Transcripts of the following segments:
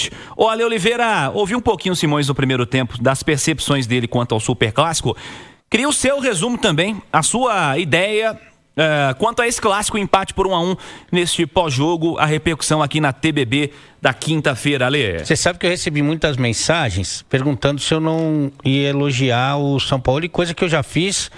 empate. Ô, Ale Oliveira, ouvi um pouquinho o Simões no primeiro tempo, das percepções dele quanto ao Superclássico. Queria o seu resumo também, a sua ideia quanto a esse clássico, empate por 1-1 neste pós-jogo, a repercussão aqui na TBB da quinta-feira, Ale. Você sabe que eu recebi muitas mensagens perguntando se eu não ia elogiar o São Paulo, e coisa que eu já fiz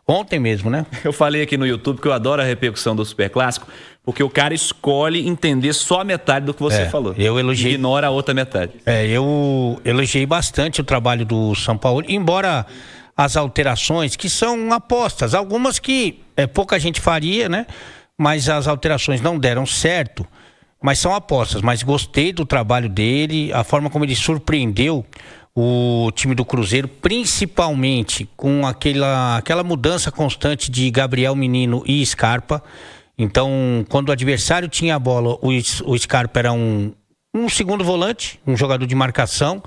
ontem mesmo, né? Eu falei aqui no YouTube que eu adoro a repercussão do Superclássico, porque o cara escolhe entender só a metade do que você falou. Eu elogiei. Ignora a outra metade. Eu elogiei bastante o trabalho do São Paulo, embora as alterações, que são apostas, algumas que pouca gente faria, né? Mas as alterações não deram certo, mas são apostas. Mas gostei do trabalho dele, a forma como ele surpreendeu o time do Cruzeiro, principalmente com aquela mudança constante de Gabriel Menino e Scarpa. Então, quando o adversário tinha a bola, o Scarpa era um segundo volante, um jogador de marcação,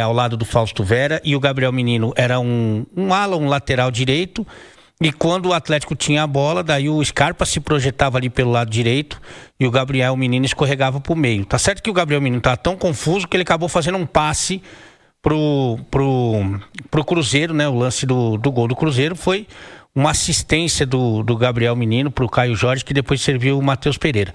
ao lado do Fausto Vera, e o Gabriel Menino era um ala, um lateral direito. E quando o Atlético tinha a bola, daí o Scarpa se projetava ali pelo lado direito e o Gabriel Menino escorregava pro meio. Tá certo que o Gabriel Menino tá tão confuso que ele acabou fazendo um passe pro Cruzeiro, né? O lance do gol do Cruzeiro foi uma assistência do Gabriel Menino pro Caio Jorge, que depois serviu o Matheus Pereira.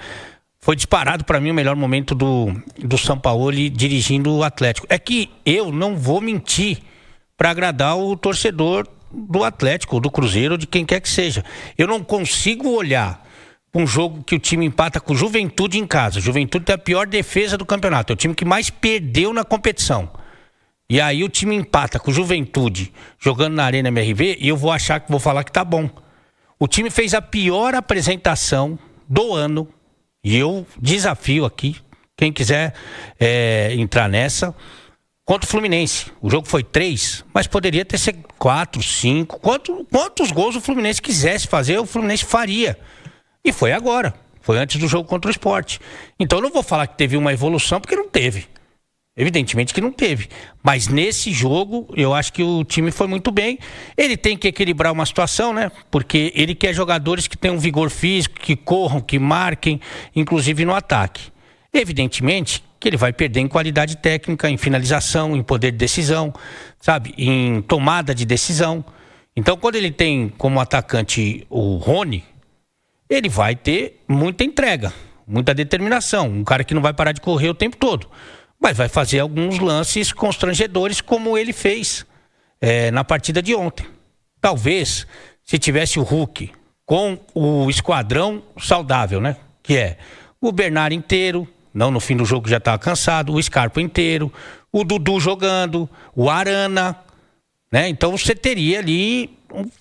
Foi disparado para mim o melhor momento do Sampaoli dirigindo o Atlético. É que eu não vou mentir para agradar o torcedor do Atlético, do Cruzeiro, de quem quer que seja. Eu não consigo olhar um jogo que o time empata com o Juventude em casa. Juventude tem a pior defesa do campeonato, é o time que mais perdeu na competição. E aí o time empata com o Juventude jogando na Arena MRV e eu vou falar que tá bom. O time fez a pior apresentação do ano. E eu desafio aqui, quem quiser entrar nessa, contra o Fluminense. O jogo foi 3, mas poderia ter sido 4, 5. Quantos gols o Fluminense quisesse fazer, o Fluminense faria. E foi agora. Foi antes do jogo contra o Sport. Então eu não vou falar que teve uma evolução, porque não teve. Evidentemente que não teve. Mas nesse jogo, eu acho que o time foi muito bem. Ele tem que equilibrar uma situação, né? Porque ele quer jogadores que tenham vigor físico, que corram, que marquem, inclusive no ataque. Evidentemente que ele vai perder em qualidade técnica, em finalização, em poder de decisão, sabe? Em tomada de decisão. Então, quando ele tem como atacante o Rony, ele vai ter muita entrega, muita determinação. Um cara que não vai parar de correr o tempo todo. Mas vai fazer alguns lances constrangedores, como ele fez na partida de ontem. Talvez, se tivesse o Hulk com o esquadrão saudável, né? Que é o Bernard inteiro, não no fim do jogo já estava cansado, o Scarpa inteiro, o Dudu jogando, o Arana, né? Então você teria ali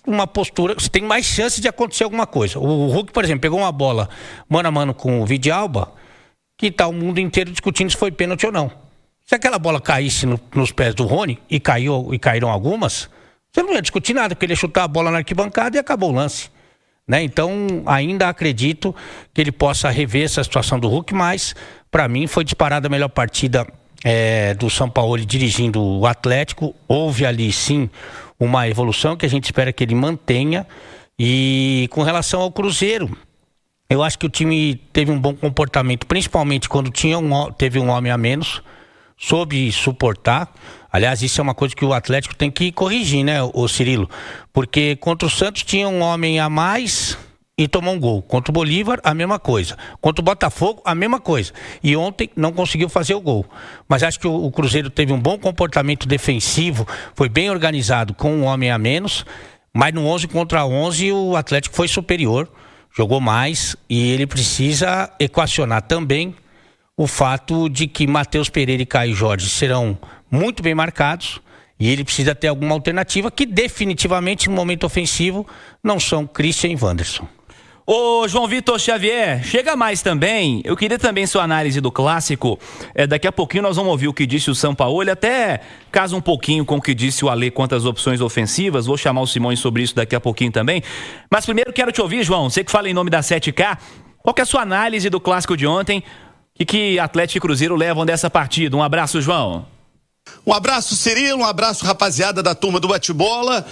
uma postura, você tem mais chance de acontecer alguma coisa. O Hulk, por exemplo, pegou uma bola mano a mano com o Vidalba, que tá o mundo inteiro discutindo se foi pênalti ou não. Se aquela bola caísse nos pés do Rony, e caíram algumas, você não ia discutir nada, porque ele ia chutar a bola na arquibancada e acabou o lance. Né? Então, ainda acredito que ele possa rever essa situação do Hulk, mas, para mim, foi disparada a melhor partida do Sampaoli dirigindo o Atlético. Houve ali, sim, uma evolução que a gente espera que ele mantenha. E com relação ao Cruzeiro, eu acho que o time teve um bom comportamento, principalmente quando teve um homem a menos, soube suportar. Aliás, isso é uma coisa que o Atlético tem que corrigir, né, o Cirilo? Porque contra o Santos tinha um homem a mais e tomou um gol. Contra o Bolívar, a mesma coisa. Contra o Botafogo, a mesma coisa. E ontem não conseguiu fazer o gol. Mas acho que o Cruzeiro teve um bom comportamento defensivo, foi bem organizado com um homem a menos, mas no 11 contra 11 o Atlético foi superior. Jogou mais e ele precisa equacionar também o fato de que Matheus Pereira e Caio Jorge serão muito bem marcados e ele precisa ter alguma alternativa que definitivamente no momento ofensivo não são Christian e Wanderson. Ô João Vitor Xavier, chega mais também, eu queria também sua análise do clássico, daqui a pouquinho nós vamos ouvir o que disse o Sampaoli, até casa um pouquinho com o que disse o Ale quanto às opções ofensivas, vou chamar o Simões sobre isso daqui a pouquinho também, mas primeiro quero te ouvir, João, você que fala em nome da 7K, qual que é a sua análise do clássico de ontem, que Atlético e Cruzeiro levam dessa partida? Um abraço, João. Um abraço, Cirilo, um abraço, rapaziada da turma do Bate-Bola.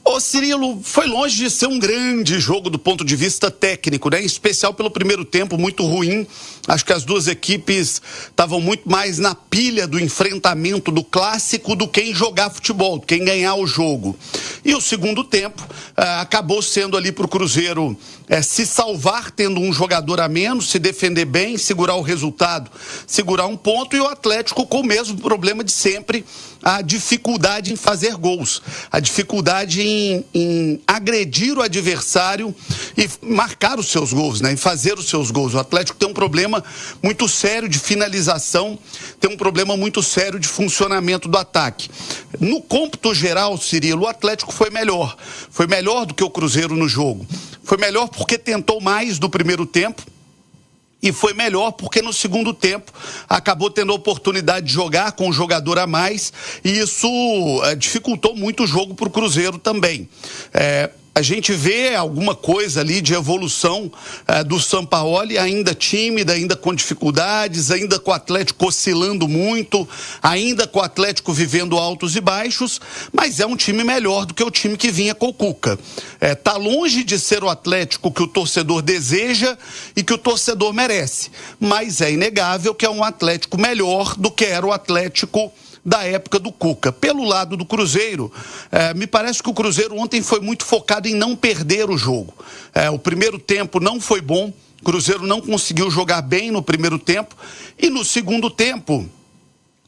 Ô, Cirilo, foi longe de ser um grande jogo do ponto de vista técnico, né? Em especial pelo primeiro tempo, muito ruim. Acho que as duas equipes estavam muito mais na pilha do enfrentamento do clássico do que em jogar futebol, do que em ganhar o jogo. E o segundo tempo acabou sendo ali pro Cruzeiro se salvar tendo um jogador a menos, se defender bem, segurar o resultado, segurar um ponto, e o Atlético com o mesmo problema de sempre, a dificuldade em fazer gols, a dificuldade em agredir o adversário e marcar os seus gols, né? Em fazer os seus gols. O Atlético tem um problema muito sério de finalização, tem um problema muito sério de funcionamento do ataque. No cômputo geral, Cirilo, o Atlético foi melhor do que o Cruzeiro no jogo. Foi melhor porque tentou mais no primeiro tempo, e foi melhor porque no segundo tempo acabou tendo a oportunidade de jogar com um jogador a mais, e isso dificultou muito o jogo para o Cruzeiro também. A gente vê alguma coisa ali de evolução do Sampaoli, ainda tímida, ainda com dificuldades, ainda com o Atlético oscilando muito, ainda com o Atlético vivendo altos e baixos, mas é um time melhor do que o time que vinha com o Cuca. Tá longe de ser o Atlético que o torcedor deseja e que o torcedor merece, mas é inegável que é um Atlético melhor do que era o Atlético da época do Cuca. Pelo lado do Cruzeiro, me parece que o Cruzeiro ontem foi muito focado em não perder o jogo. O primeiro tempo não foi bom, o Cruzeiro não conseguiu jogar bem no primeiro tempo, e no segundo tempo,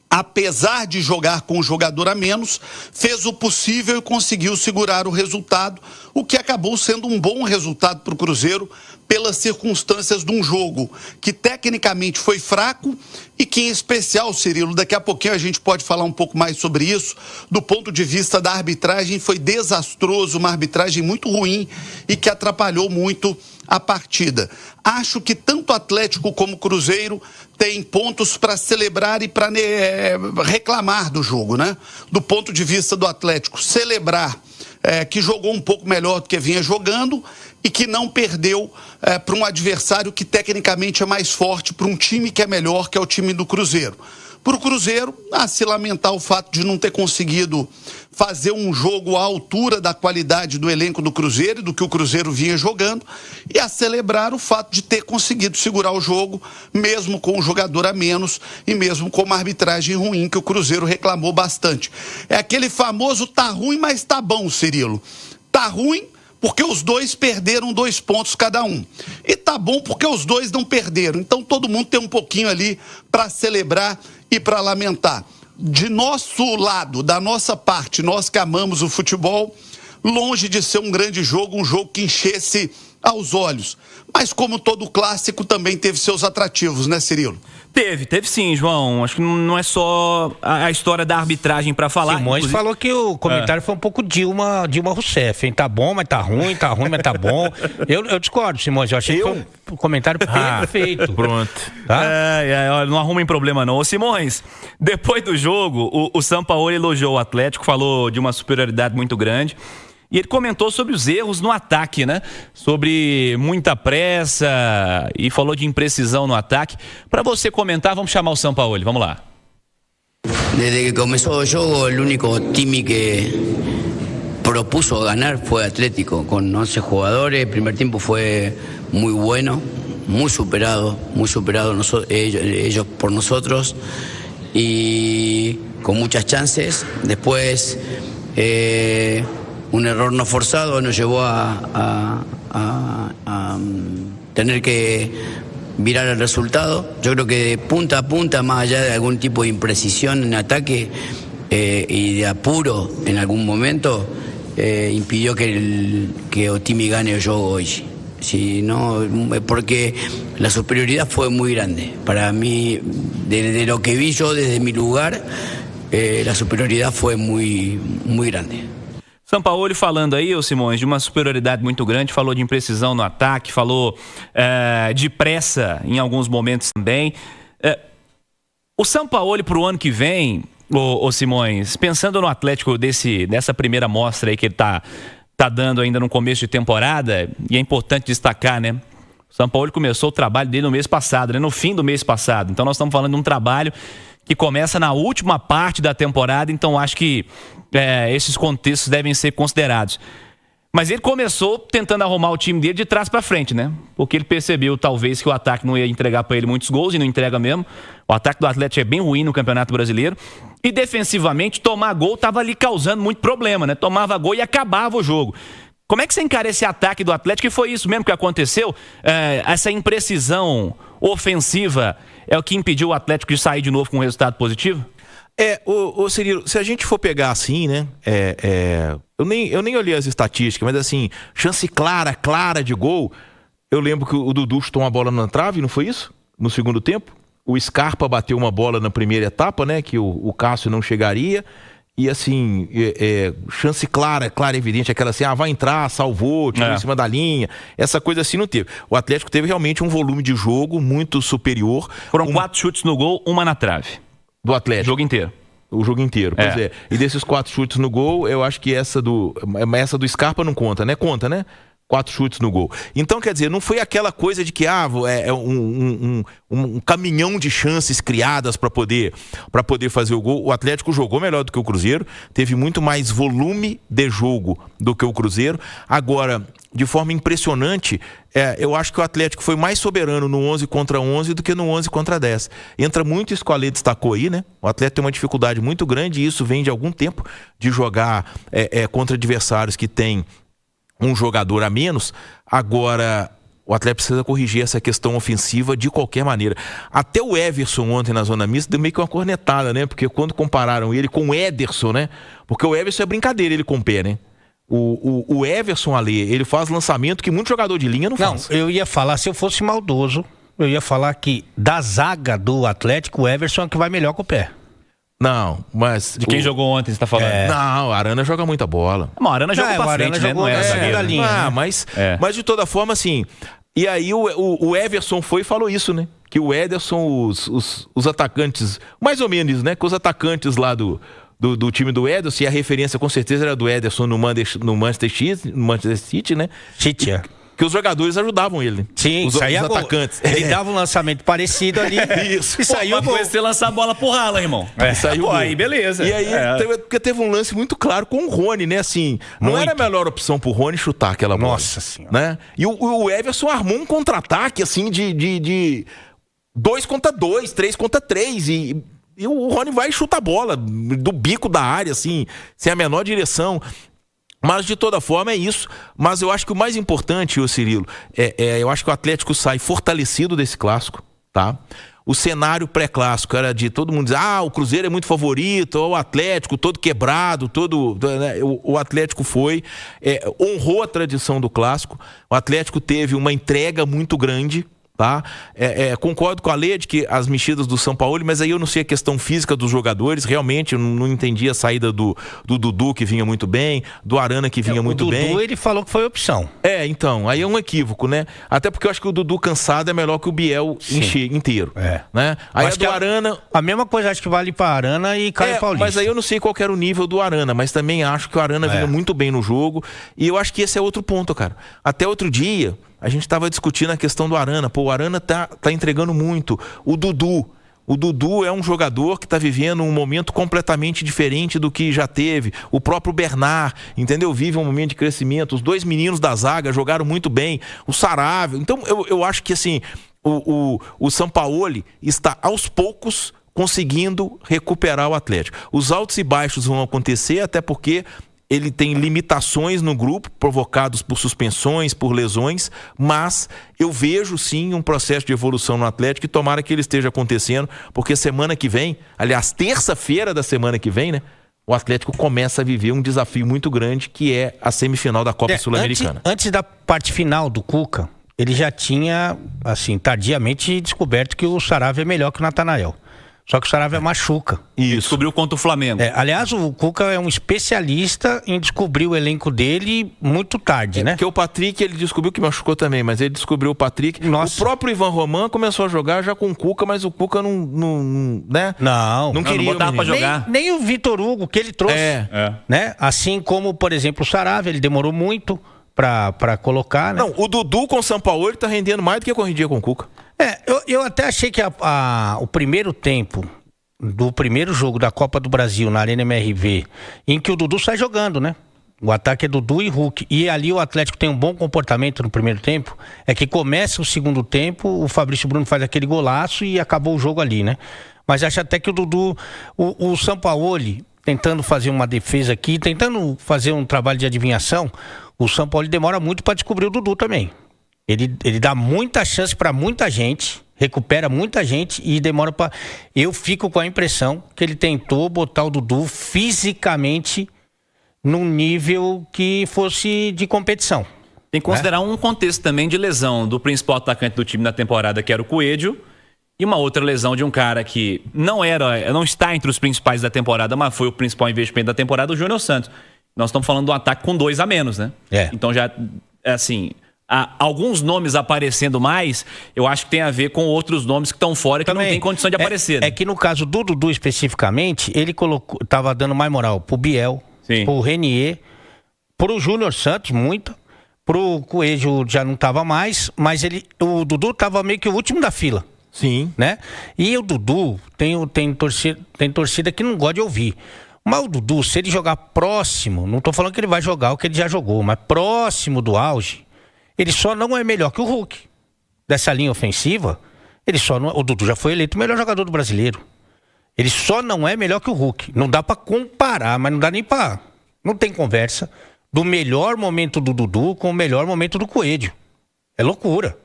apesar de jogar com um jogador a menos, fez o possível e conseguiu segurar o resultado, o que acabou sendo um bom resultado para o Cruzeiro, pelas circunstâncias de um jogo que tecnicamente foi fraco e que, em especial, Cirilo, daqui a pouquinho a gente pode falar um pouco mais sobre isso, do ponto de vista da arbitragem, foi desastroso, uma arbitragem muito ruim e que atrapalhou muito a partida. Acho que tanto Atlético como Cruzeiro têm pontos para celebrar e para reclamar do jogo, né? Do ponto de vista do Atlético, celebrar que jogou um pouco melhor do que vinha jogando e que não perdeu para um adversário que tecnicamente é mais forte, para um time que é melhor, que é o time do Cruzeiro. Para o Cruzeiro, a se lamentar o fato de não ter conseguido fazer um jogo à altura da qualidade do elenco do Cruzeiro e do que o Cruzeiro vinha jogando, e a celebrar o fato de ter conseguido segurar o jogo, mesmo com um jogador a menos e mesmo com uma arbitragem ruim, que o Cruzeiro reclamou bastante. É aquele famoso tá ruim, mas tá bom, Cirilo. Tá ruim porque os dois perderam 2 pontos cada um. E tá bom porque os dois não perderam. Então todo mundo tem um pouquinho ali para celebrar e para lamentar. De nosso lado, da nossa parte, nós que amamos o futebol, longe de ser um grande jogo, um jogo que enchesse aos olhos. Mas como todo clássico, também teve seus atrativos, né, Cirilo? Teve sim, João. Acho que não é só a história da arbitragem para falar. Simões falou que o comentário foi um pouco Dilma Rousseff, hein? Tá bom, mas tá ruim, mas tá bom. Eu discordo, Simões. Eu achei que foi um comentário perfeito. Pronto. Tá? Não arrumem problema não. Ô, Simões, depois do jogo, o Sampaoli elogiou o Atlético, falou de uma superioridade muito grande. E ele comentou sobre os erros no ataque, né? Sobre muita pressa e falou de imprecisão no ataque. Para você comentar, vamos chamar o Sampaoli. Vamos lá. Desde que comenzó el juego, el único time que propuso ganar fue Atlético, con 11 jugadores. El primer tiempo fue muy bueno, muy superado ellos por nosotros y con muchas chances. Después un error no forzado nos llevó a tener que virar el resultado. Yo creo que de punta a punta, más allá de algún tipo de imprecisión en ataque y de apuro en algún momento, impidió que Otimi gane el juego hoy. Si no, porque la superioridad fue muy grande. Para mí, de lo que vi yo desde mi lugar, la superioridad fue muy grande. Sampaoli falando aí, ô Simões, de uma superioridade muito grande, falou de imprecisão no ataque, falou de pressa em alguns momentos também. O Sampaoli pro ano que vem, ô Simões, pensando no Atlético dessa primeira mostra aí que ele tá dando ainda no começo de temporada, e é importante destacar, né? O Sampaoli começou o trabalho dele no mês passado, né? No fim do mês passado. Então nós estamos falando de um trabalho que começa na última parte da temporada, então acho que esses contextos devem ser considerados. Mas ele começou tentando arrumar o time dele de trás para frente, né? Porque ele percebeu, talvez, que o ataque não ia entregar para ele muitos gols, e não entrega mesmo. O ataque do Atlético é bem ruim no Campeonato Brasileiro. E defensivamente, tomar gol estava ali causando muito problema, né? Tomava gol e acabava o jogo. Como é que você encara esse ataque do Atlético? E foi isso mesmo que aconteceu? Essa imprecisão ofensiva é o que impediu o Atlético de sair de novo com um resultado positivo? Cirilo, se a gente for pegar assim, né? Eu nem olhei as estatísticas, mas assim, chance clara de gol. Eu lembro que o Dudu chutou uma bola na trave, não foi isso? No segundo tempo. O Scarpa bateu uma bola na primeira etapa, né? Que o Cássio não chegaria. E assim, chance clara, evidente, aquela assim, vai entrar, salvou, tirou em cima da linha. Essa coisa assim não teve. O Atlético teve realmente um volume de jogo muito superior. Foram 4 chutes no gol, uma na trave. Do Atlético. O jogo inteiro. Pois é. E desses 4 chutes no gol, eu acho que essa do Scarpa não conta, né? Conta, né? 4 chutes no gol. Então, quer dizer, não foi aquela coisa de que um caminhão de chances criadas para poder fazer o gol. O Atlético jogou melhor do que o Cruzeiro, teve muito mais volume de jogo do que o Cruzeiro. Agora, de forma impressionante, eu acho que o Atlético foi mais soberano no 11 contra 11 do que no 11 contra 10. Entra muito isso que o Ale destacou aí, né? O Atlético tem uma dificuldade muito grande, e isso vem de algum tempo, de jogar contra adversários que têm um jogador a menos. Agora, o Atlético precisa corrigir essa questão ofensiva de qualquer maneira. Até o Everson ontem na zona mista deu meio que uma cornetada, né? Porque quando compararam ele com o Ederson, né? Porque o Everson é brincadeira, ele com o pé, né? O Everson ali, ele faz lançamento que muito jogador de linha não faz. Não, eu ia falar, se eu fosse maldoso, eu ia falar que da zaga do Atlético, o Everson é que vai melhor com o pé. Não, mas... De quem jogou ontem, você tá falando? Não, o Arana joga muita bola. O Arana jogou pra frente, né? Não é segunda linha. Mas de toda forma, assim... E aí o Everson foi e falou isso, né? Que o Ederson, os atacantes... Mais ou menos, né? Que os atacantes lá do time do Ederson, e a referência com certeza era do Ederson no Manchester City, né? City, Que os jogadores ajudavam ele. Sim, os atacantes. Ele dava um lançamento parecido ali. Isso. E saiu gol. Você lançar a bola pro rala, irmão. Saiu aí, beleza. E aí, porque teve um lance muito claro com o Rony, né? Assim, não era a melhor opção pro Rony chutar aquela bola. Nossa Senhora. Né? E o Everson armou um contra-ataque, assim, de 2 contra 2, 3 contra 3. E o Rony vai e chuta a bola do bico da área, assim, sem a menor direção. Mas, de toda forma, é isso. Mas eu acho que o mais importante, Cirilo, eu acho que o Atlético sai fortalecido desse clássico, tá? O cenário pré-clássico era de todo mundo dizer, o Cruzeiro é muito favorito, ou o Atlético todo quebrado, né? O Atlético foi, honrou a tradição do clássico. O Atlético teve uma entrega muito grande, tá? Concordo com a Lê de que as mexidas do São Paulo, mas aí eu não sei a questão física dos jogadores, realmente eu não entendi a saída do Dudu, que vinha muito bem, do Arana, que vinha muito bem. O Dudu, ele falou que foi opção. Então, aí é um equívoco, né? Até porque eu acho que o Dudu cansado é melhor que o Biel inteiro, né? Aí a do Arana... A mesma coisa acho que vale para Arana e Caio Paulista. Mas aí eu não sei qual era o nível do Arana, mas também acho que o Arana vinha muito bem no jogo, e eu acho que esse é outro ponto, cara. Até outro dia... A gente estava discutindo a questão do Arana. O Arana tá entregando muito. O Dudu é um jogador que está vivendo um momento completamente diferente do que já teve. O próprio Bernard, entendeu? Vive um momento de crescimento. Os 2 meninos da zaga jogaram muito bem. O Saravia. Então, eu acho que assim, o Sampaoli está aos poucos conseguindo recuperar o Atlético. Os altos e baixos vão acontecer, até porque... ele tem limitações no grupo, provocados por suspensões, por lesões, mas eu vejo sim um processo de evolução no Atlético e tomara que ele esteja acontecendo, porque semana que vem, aliás, terça-feira da semana que vem, né? O Atlético começa a viver um desafio muito grande, que é a semifinal da Copa Sul-Americana. Antes da parte final do Cuca, ele já tinha, assim, tardiamente descoberto que o Saravia é melhor que o Natanael. Só que o Saravia machuca. Isso. Descobriu contra o Flamengo. Aliás, o Cuca é um especialista em descobrir o elenco dele muito tarde, né? Porque o Patrick, ele descobriu que machucou também, mas ele descobriu o Patrick. Nossa. O próprio Ivan Roman começou a jogar já com o Cuca, mas o Cuca né? Não queria. Não botava pra jogar. Nem o Vitor Hugo, que ele trouxe. Né? Assim como, por exemplo, o Saravia, ele demorou muito pra colocar, né? Não, o Dudu com o São Paulo, ele tá rendendo mais do que corrigia com o Cuca. Eu até achei que o primeiro tempo do primeiro jogo da Copa do Brasil na Arena MRV, em que o Dudu sai jogando, né? O ataque é Dudu e Hulk. E ali o Atlético tem um bom comportamento no primeiro tempo. É que começa o segundo tempo, o Fabrício Bruno faz aquele golaço e acabou o jogo ali, né? Mas acho até que o Dudu, o Sampaoli, tentando fazer uma defesa aqui, tentando fazer um trabalho de adivinhação, o Sampaoli demora muito para descobrir o Dudu também. Ele dá muita chance para muita gente, recupera muita gente e demora para... Eu fico com a impressão que ele tentou botar o Dudu fisicamente num nível que fosse de competição. Tem que considerar um contexto também de lesão do principal atacante do time na temporada, que era o Coelho, e uma outra lesão de um cara que não está entre os principais da temporada, mas foi o principal investimento da temporada, o Júnior Santos. Nós estamos falando de um ataque com 2 a menos, né? Então já, assim, alguns nomes aparecendo mais, eu acho que tem a ver com outros nomes que estão fora, que também não tem condição de aparecer. Né? É que no caso do Dudu especificamente, ele estava dando mais moral pro Biel, pro Renier, pro Júnior Santos, muito. Pro Coelho já não tava mais, mas o Dudu tava meio que o último da fila. Sim. Né? E o Dudu tem torcida que não gosta de ouvir. Mas o Dudu, se ele jogar próximo, não tô falando que ele vai jogar o que ele já jogou, mas próximo do auge, ele só não é melhor que o Hulk. Dessa linha ofensiva, o Dudu já foi eleito o melhor jogador do brasileiro. Ele só não é melhor que o Hulk. Não dá pra comparar, mas não dá nem pra... Não tem conversa do melhor momento do Dudu com o melhor momento do Coelho. É loucura.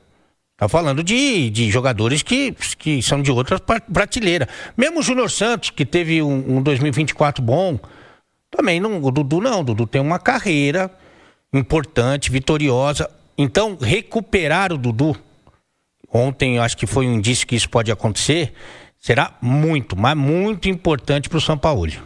Tá falando de jogadores que são de outra prateleira. Mesmo o Júnior Santos, que teve um 2024 bom, também não... O Dudu não. O Dudu tem uma carreira importante, vitoriosa. Então, recuperar o Dudu, ontem eu acho que foi um indício que isso pode acontecer, será muito, mas muito importante para o Sampaoli.